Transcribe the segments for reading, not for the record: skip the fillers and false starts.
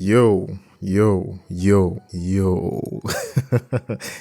Yo, yo, yo, yo,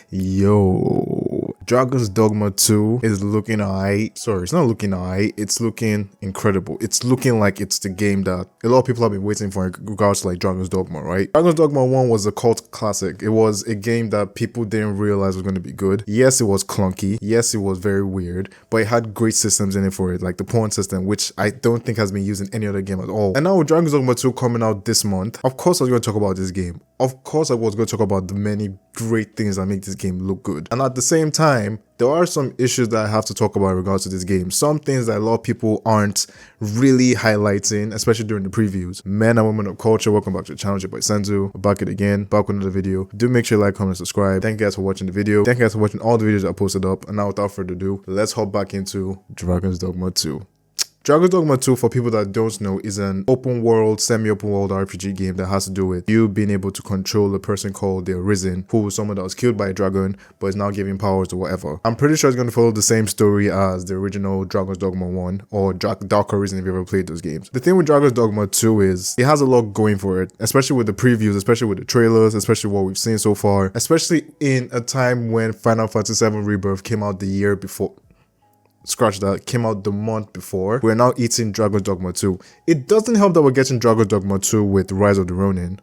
yo. Dragon's Dogma 2 is looking alright. Sorry, it's not looking alright. It's looking incredible. It's looking like it's the game that a lot of people have been waiting for in regards to like Dragon's Dogma, right? Dragon's Dogma 1 was a cult classic. It was a game that people didn't realize was going to be good. Yes, it was clunky. Yes, it was very weird, but it had great systems in it for it, like the pawn system, which I don't think has been used in any other game at all. And now with Dragon's Dogma 2 coming out this month, of course I was going to talk about this game. Of course I was going to talk about the many great things that make this game look good. And at the same time, there are some issues that I have to talk about in regards to this game. Some things that a lot of people aren't really highlighting, especially during the previews. Men and women of culture, welcome back to the channel. It's your boy Senzu. We're back with another video. Do make sure you like, comment, and subscribe. Thank you guys for watching the video. Thank you guys for watching all the videos I posted up. And now without further ado, let's hop back into Dragon's Dogma 2. Dragon's Dogma 2, for people that don't know, is an open world, semi-open world RPG game that has to do with you being able to control a person called the Arisen, who was someone that was killed by a dragon, but is now giving powers to whatever. I'm pretty sure it's going to follow the same story as the original Dragon's Dogma 1 or Dark Arisen if you ever played those games. The thing with Dragon's Dogma 2 is it has a lot going for it, especially with the previews, especially with the trailers, especially what we've seen so far, especially in a time when Final Fantasy VII Rebirth came out the year before. Scratch that, came out the month before. We're now eating Dragon's Dogma 2. It doesn't help that we're getting Dragon's Dogma 2 with Rise of the Ronin.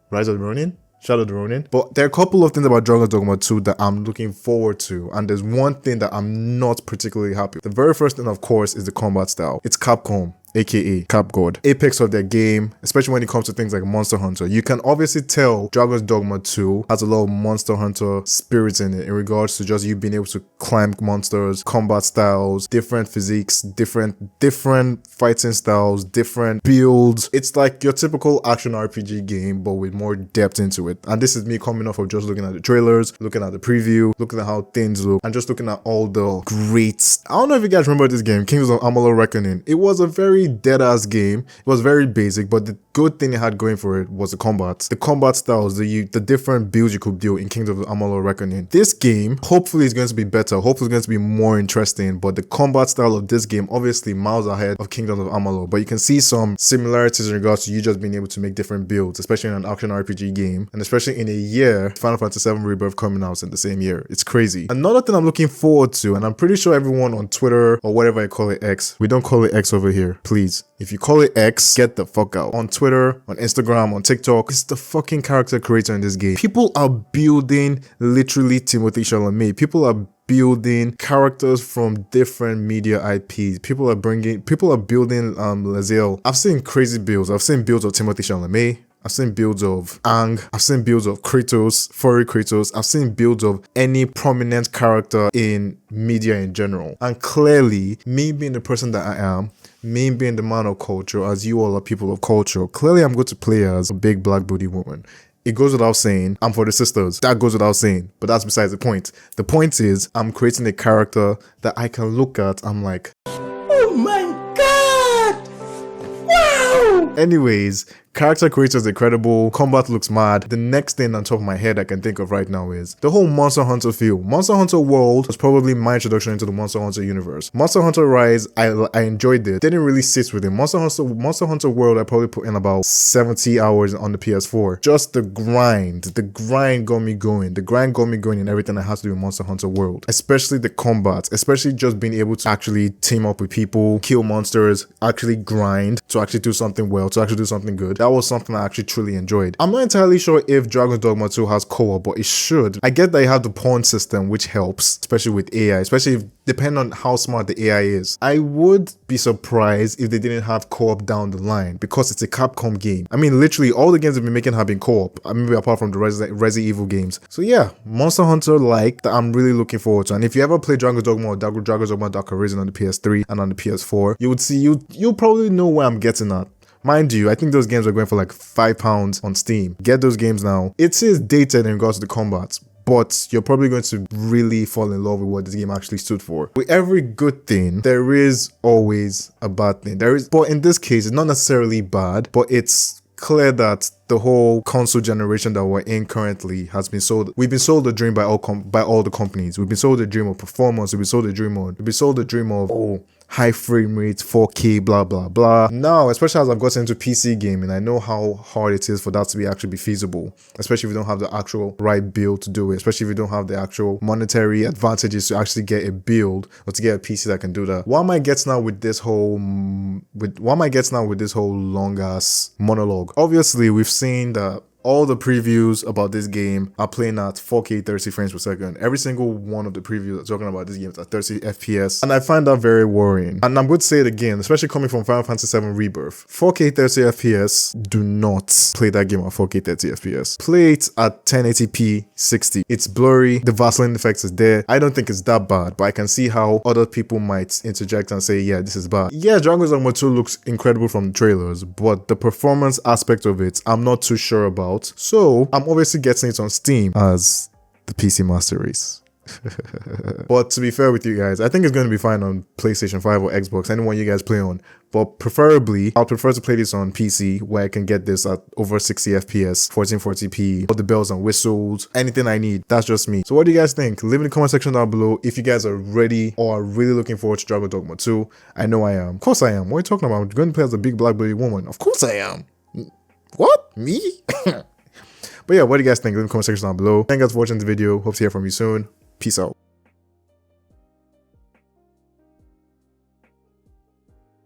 Rise of the Ronin? Shadow of the Ronin? But there are a couple of things about Dragon's Dogma 2 that I'm looking forward to, and there's one thing that I'm not particularly happy with. The very first thing, of course, is the combat style. It's Capcom, aka CAPGOD, apex of their game, especially when it comes to things like Monster Hunter. You can obviously tell Dragon's Dogma 2 has a lot of Monster Hunter spirits in it in regards to just you being able to climb monsters, combat styles, different physiques, different fighting styles, different builds. It's like your typical action RPG game, but with more depth into it. And this is me coming off of just looking at the trailers, looking at the preview, looking at how things look, and just looking at all the greats. I don't know if you guys remember this game, Kings of Amalur Reckoning. It was a very dead-ass game. It was very basic, but the good thing it had going for it was the combat styles, the different builds you could build in Kingdom of Amalur Reckoning. This game hopefully is going to be better, hopefully it's going to be more interesting, but the combat style of this game obviously miles ahead of Kingdom of Amalur, but you can see some similarities in regards to you just being able to make different builds, especially in an action RPG game, and especially in a year Final Fantasy VII Rebirth coming out in the same year. It's crazy. Another thing I'm looking forward to, and I'm pretty sure everyone on Twitter or whatever I call it, X, we don't call it X over here, please. If you call it X, get the fuck out. On Twitter, on Instagram, on TikTok, it's the fucking character creator in this game. People are building literally Timothy Chalamet. People are building characters from different media IPs. People are building Lazel. I've seen crazy builds. I've seen builds of Timothy Chalamet. I've seen builds of Aang. I've seen builds of Kratos, furry Kratos. I've seen builds of any prominent character in media in general. And clearly, me being the person that I am, me being the man of culture, as you all are people of culture, clearly I'm going to play as a big black booty woman. It goes without saying, I'm for the sisters. That goes without saying, but that's besides the point. The point is, I'm creating a character that I can look at, I'm like, oh my god! Wow! Anyways, character creator is incredible, combat looks mad. The next thing on top of my head I can think of right now is the whole Monster Hunter feel. Monster Hunter World was probably my introduction into the Monster Hunter universe. Monster Hunter Rise, I enjoyed it. Didn't really sit with it. Monster Hunter World, I probably put in about 70 hours on the PS4. Just the grind got me going. The grind got me going in everything that has to do with Monster Hunter World. Especially the combat, especially just being able to actually team up with people, kill monsters, actually grind, to actually do something well, to actually do something good. That was something I actually truly enjoyed. I'm not entirely sure if Dragon's Dogma 2 has co-op, but it should. I get that you have the pawn system, which helps, especially with AI, especially if, depending on how smart the AI is. I would be surprised if they didn't have co-op down the line, because it's a Capcom game. I mean, literally, all the games they've been making have been co-op, maybe apart from the Resident Evil games. So yeah, Monster Hunter that I'm really looking forward to. And if you ever play Dragon's Dogma or Dragon's Dogma Dark Arisen on the PS3 and on the PS4, you would see, you'll probably know where I'm getting at. Mind you, I think those games are going for like £5 on Steam. Get those games now. It is dated in regards to the combat, but you're probably going to really fall in love with what this game actually stood for. With every good thing, there is always a bad thing. But in this case, it's not necessarily bad, but it's clear that the whole console generation that we're in currently has been sold. We've been sold a dream by all the companies. We've been sold a dream of performance. We've been sold a dream of, oh, high frame rate, 4K, blah blah blah. Now, especially as I've gotten into PC gaming, I know how hard it is for that to be actually be feasible, especially if you don't have the actual right build to do it, especially if you don't have the actual monetary advantages to actually get a build or to get a PC that can do that. What am I getting now with this whole long ass monologue? Obviously, we've seen that all the previews about this game are playing at 4K 30 frames per second. Every single one of the previews are talking about this game at 30 FPS. And I find that very worrying. And I'm going to say it again, especially coming from Final Fantasy VII Rebirth. 4K 30 FPS, do not play that game at 4K 30 FPS. Play it at 1080p 60. It's blurry, the Vaseline effect is there. I don't think it's that bad, but I can see how other people might interject and say, yeah, this is bad. Yeah, Dragon's Dogma 2 looks incredible from the trailers, but the performance aspect of it, I'm not too sure about. So I'm obviously getting it on Steam as the PC Master Race. But to be fair with you guys, I think it's going to be fine on PlayStation 5 or Xbox, anyone you guys play on. But preferably, I'll prefer to play this on PC where I can get this at over 60 FPS, 1440p, all the bells and whistles, anything I need. That's just me. So what do you guys think? Leave in the comment section down below if you guys are ready or are really looking forward to Dragon's Dogma 2. I know I am. Of course I am. What are you talking about? I'm going to play as a big black bloody woman. Of course I am. What? Me? But yeah, what do you guys think? Leave in the comment section down below. Thank you guys for watching the video. Hope to hear from you soon. Peace out.